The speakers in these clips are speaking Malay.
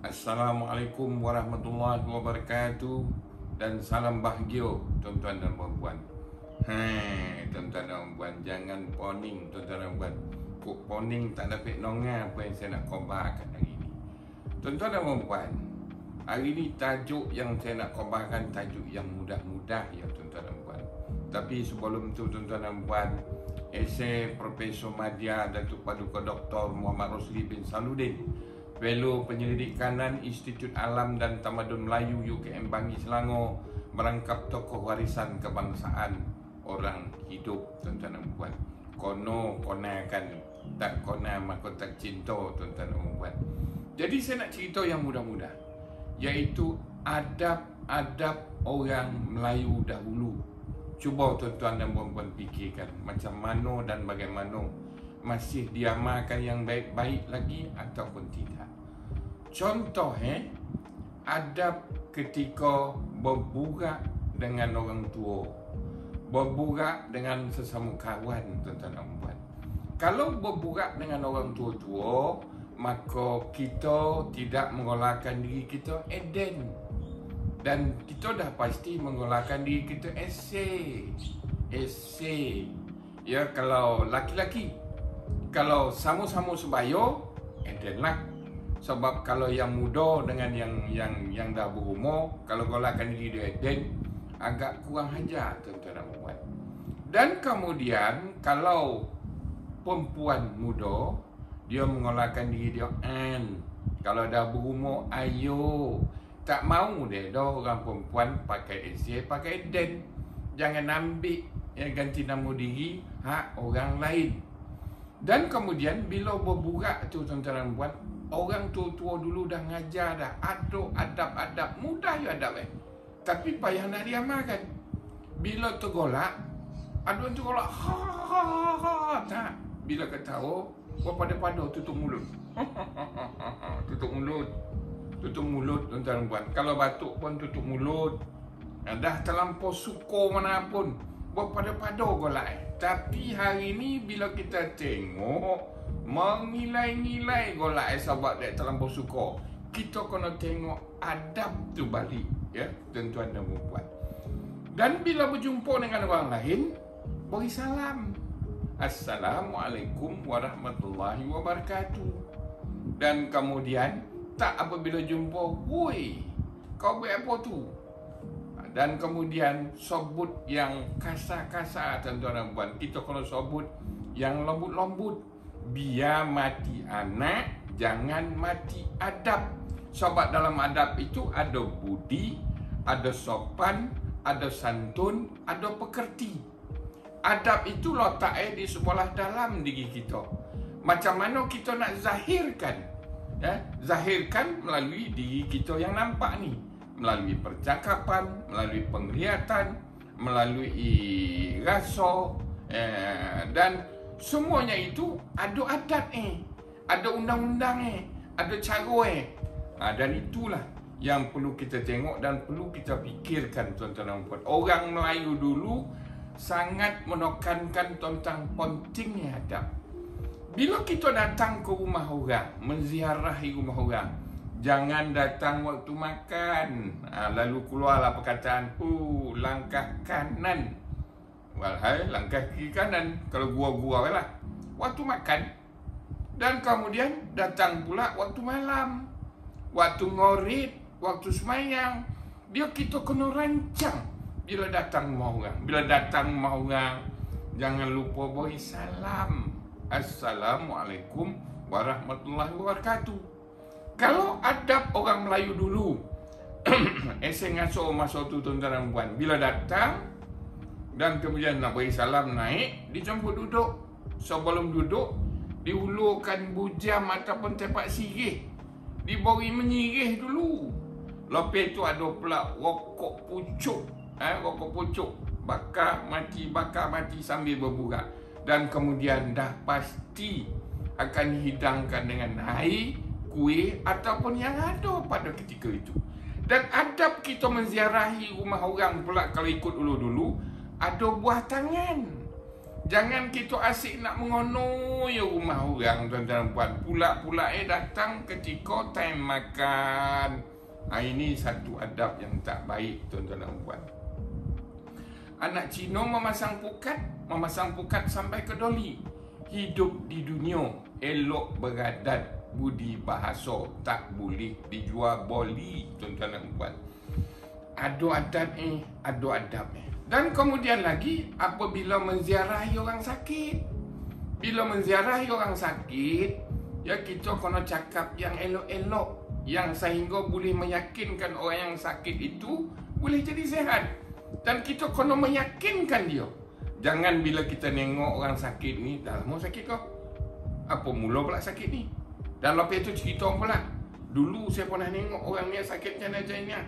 Assalamualaikum warahmatullahi wabarakatuh. Dan salam bahagia tuan-tuan dan puan-puan. Tuan-tuan dan puan, jangan poning tuan-tuan dan puan. Kok poning tak dapat nongah apa yang saya nak khabarkan hari ini. Tuan-tuan dan puan, hari ini tajuk yang saya nak khabarkan tajuk yang mudah-mudah ya tuan-tuan dan puan. Tapi sebelum tu tuan-tuan dan puan, esei Profesor Madya Datuk Paduka Dr. Muhammad Rosli bin Saluddin, Fellow Penyelidik Kanan Institut Alam dan Tamadun Melayu UKM Bangi Selangor, merangkap tokoh warisan kebangsaan orang hidup tuan-tuan dan puan. Kono konakan, tak kona maka tak cinta tuan-tuan dan puan. Jadi saya nak cerita yang mudah-mudah, iaitu adab-adab orang Melayu dahulu. Cuba tuan-tuan dan puan-puan fikirkan macam mana dan bagaimana, masih diamalkan yang baik-baik lagi ataupun tidak. Contoh adab ketika berburak dengan orang tua, berburak dengan sesama kawan tuan-tuan dan puan. Kalau berburak dengan orang tua-tua, maka kita tidak menggolakkan diri kita eden, dan kita dah pasti menggolakkan diri kita esei. Ya, kalau laki-laki, kalau sama-sama sebaya, eden lah. Sebab kalau yang muda dengan yang dah berumur, kalau golakkan diri dia eden, agak kurang ajar tuan-tuan dan puan. Dan kemudian kalau perempuan muda, dia mengolahkan diri dia an. Kalau dah berumur, ayo. Tak mau dia dah orang perempuan pakai esei, pakai eden. Jangan ambil ganti nama diri hak orang lain. Dan kemudian bila berburak tu tuan-tuan dan puan, orang tua-tua dulu dah ngajar dah, ada adab-adab, mudah ya adab tapi payah nak diamalkan. Bila tergolak, ada orang tergolak tak. Bila ketawa, pada tutup mulut. Tutup mulut tuan-tuan dan puan. Kalau batuk pun tutup mulut. Dah terlampau suka mana pun, pada golak. Tapi hari ni bila kita tengok, mengilai-ngilai golak sebab dia terlampau suka, kita kena tengok adab tu balik ya tuan-tuan dan puan. Dan bila berjumpa dengan orang lain, beri salam. Assalamualaikum warahmatullahi wabarakatuh. Dan kemudian tak apabila jumpa, woi, kau buat apa tu? Dan kemudian sebut yang kasar-kasar tuan-tuan dan puan. Kita kena sebut yang lembut-lembut. Biar mati anak, jangan mati adab. Sebab dalam adab itu ada budi, ada sopan, ada santun, ada pekerti. Adab itu letaknya di sebelah dalam diri kita. Macam mana kita nak zahirkan? Zahirkan melalui diri kita yang nampak ni, melalui percakapan, melalui penglihatan, melalui rasa, dan semuanya itu ada adab ada undang-undang ada cara dan itulah yang perlu kita tengok dan perlu kita fikirkan tuan-tuan dan puan. Orang Melayu dulu sangat menekankan tentang pentingnya adab. Bila kita datang ke rumah orang, menziarahi rumah orang, jangan datang waktu makan lalu keluarlah perkataan langkah kanan, walhai langkah kiri kanan, kalau gua-gua lah waktu makan. Dan kemudian datang pula waktu malam, waktu ngorit, waktu semayang. Dia kita kena rancang bila datang rumah orang. Bila datang rumah orang, jangan lupa beri salam. Assalamualaikum warahmatullahi wabarakatuh. Kalau adab orang Melayu dulu, esei ngaso masa tu tuan-tuan dan puan, bila datang dan kemudian nak beri salam, naik, dijemput duduk. Sebelum duduk, diulurkan bujam ataupun tepak sirih, diberi menyirih dulu. Lepas itu ada pula rokok pucuk, rokok pucuk, bakar mati sambil berburak. Dan kemudian dah pasti akan dihidangkan dengan air, kuih ataupun yang ada pada ketika itu. Dan adab kita menziarahi rumah orang pula, kalau ikut dulu-dulu, ada buah tangan. Jangan kita asyik nak mengonoi rumah orang, tuan-tuan dan puan. Pula-pula datang ketika time makan. Ini satu adab yang tak baik, tuan-tuan dan puan. Anak Cina memasang pukat sampai ke doli. Hidup di dunia elok beradat, budi bahasa, tak boleh dijual boli, tuan-tuan dan puan. Ada adab. Dan kemudian lagi, apabila menziarahi orang sakit. Bila menziarahi orang sakit, ya kita kena cakap yang elok-elok, yang sehingga boleh meyakinkan orang yang sakit itu boleh jadi sihat. Dan kita kena meyakinkan dia. Jangan bila kita tengok orang sakit ni, dah lama sakit kau? Apa mula pula sakit ni? Dan lepas tu cerita pula, dulu saya pernah tengok orang ni sakit macam-macamnya.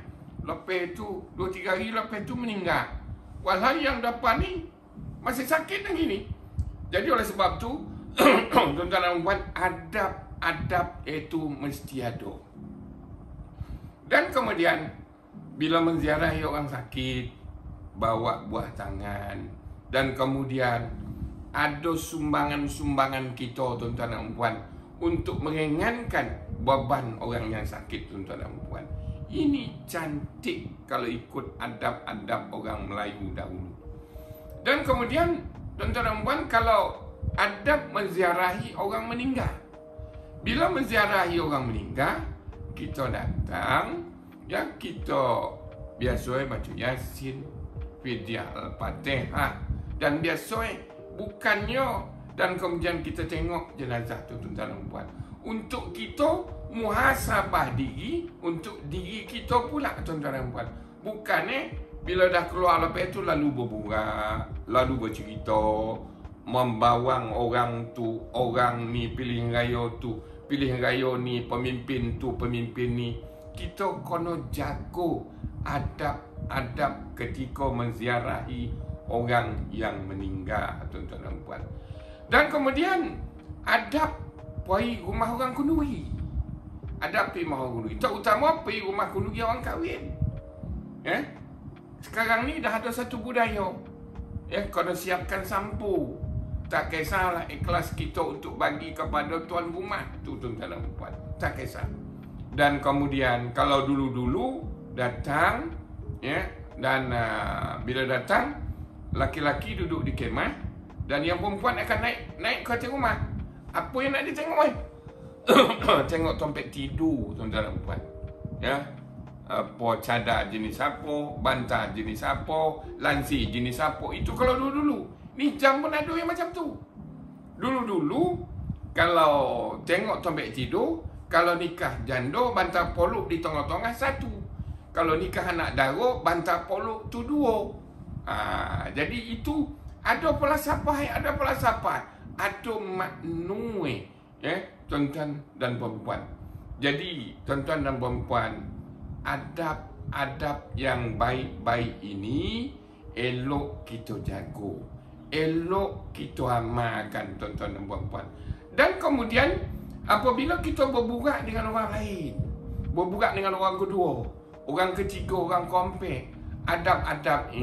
Lepas tu 2-3 hari lepas tu meninggal. Walhal yang depan ni masih sakit lagi ni. Jadi oleh sebab tu tuan-tuan dan puan, adab itu mesti ada. Dan kemudian bila menziarahi orang sakit, bawa buah tangan. Dan kemudian ada sumbangan-sumbangan kita, tuan-tuan dan puan, untuk meringankan beban orang yang sakit, tuan-tuan dan puan. Ini cantik kalau ikut adab-adab orang Melayu dahulu. Dan kemudian, tuan-tuan dan puan, kalau adab menziarahi orang meninggal. Bila menziarahi orang meninggal, kita datang, ya kita biasanya baca Yasin, Fidyah Al-Fatihah, dan biasanya bukannya dan kemudian kita tengok jenazah tu, tuan-tuan dan puan, untuk kita muhasabah diri, untuk diri kita pula, tuan-tuan dan puan. Bukannya bila dah keluar lepas tu lalu berbual, lalu bercerita, membawang orang tu, orang ni pilih raya tu, pilih raya ni, pemimpin tu, pemimpin ni. Kita kena jaga adab-adab ketika menziarahi orang yang meninggal, tuan-tuan dan puan. Dan kemudian adab pergi rumah orang kenduri. Adab pergi rumah orang kenduri, terutama pergi rumah kenduri orang kahwin. Sekarang ni dah ada satu budaya, kena siapkan sampu. Tak kisahlah ikhlas kita untuk bagi kepada tuan rumah tu, tuan-tuan dan puan. Tak kisah. Dan kemudian kalau dulu-dulu datang, dan bila datang, laki-laki duduk di kemah dan yang perempuan akan naik ke atas rumah. Apa yang nak ditengok? Tengok tompet tidur, tuan-tuan dan puan. Apa cadar jenis apa, bantal jenis apa, lansi jenis apa. Itu kalau dulu-dulu. Ni jam pun ada yang macam tu. Dulu-dulu kalau tengok tompet tidur, kalau nikah janda, bantal poluk di tengah-tengah satu. Kalau nikah anak dara, bantal poluk tu 2. Jadi itu ada pelasapah, ada makna, tuan-tuan dan puan-puan. Jadi tuan-tuan dan puan-puan, adab-adab yang baik-baik ini elok kita jaga, elok kita amalkan, tuan-tuan dan puan-puan. Dan kemudian apabila kita berburak dengan orang lain, berburak dengan orang kedua, orang ketiga, orang kompak, adab-adab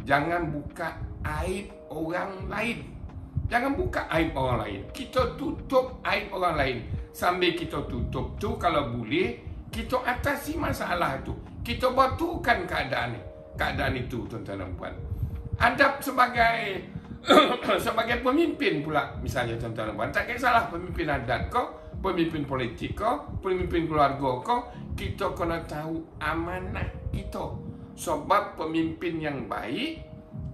jangan buka aib orang lain. Jangan buka aib orang lain. Kita tutup aib orang lain. Sambil kita tutup tu, kalau boleh, kita atasi masalah tu. Kita betulkan keadaan itu, tuan-tuan dan puan. Adab sebagai sebagai pemimpin pula, misalnya, tuan-tuan dan puan. Tak kisahlah pemimpin adat kau, pemimpin politik kau, pemimpin keluarga kau, kita kena tahu amanah kita. Sebab pemimpin yang baik,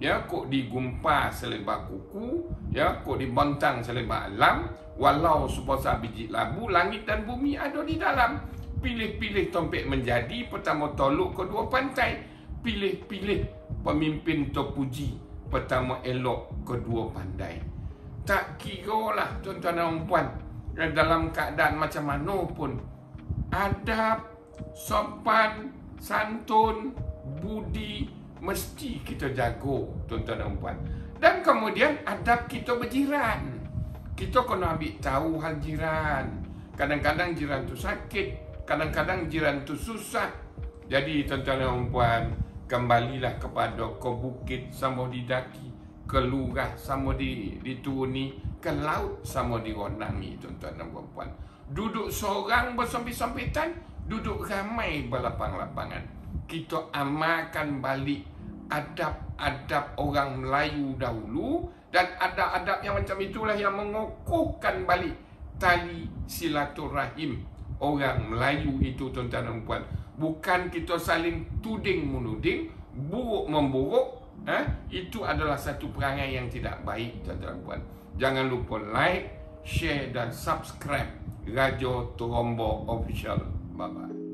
kok digumpa selebar kuku, kok dibentang selebar alam, walau sebesar biji labu, langit dan bumi ada di dalam. Pilih-pilih tompek menjadi, pertama toluk kedua pantai. Pilih-pilih pemimpin terpuji, pertama elok kedua pandai. Tak kira lah, tuan-tuan dan puan, dalam keadaan macam mana pun, adab, sopan, santun, budi mesti kita jaga, tuan-tuan dan puan. Dan kemudian adab kita berjiran. Kita kena ambil tahu hal jiran. Kadang-kadang jiran tu sakit, kadang-kadang jiran tu susah. Jadi tuan-tuan dan puan, kembalilah kepada ke bukit sambil didaki. ke lurah sama dituruni, ke laut sama dironangi, tuan-tuan dan puan-puan. Duduk seorang bersompit-sompitan, duduk ramai berlapang-lapangan. Kita amalkan balik adab-adab orang Melayu dahulu, dan adab-adab yang macam itulah yang mengukuhkan balik tali silaturahim orang Melayu itu, tuan-tuan dan puan. Bukan kita saling tuding-menuding, buruk-memburuk. Itu adalah satu perangai yang tidak baik, tuan-tuan dan puan. Jangan lupa like, share dan subscribe Rajo Terombo Official. Bye-bye.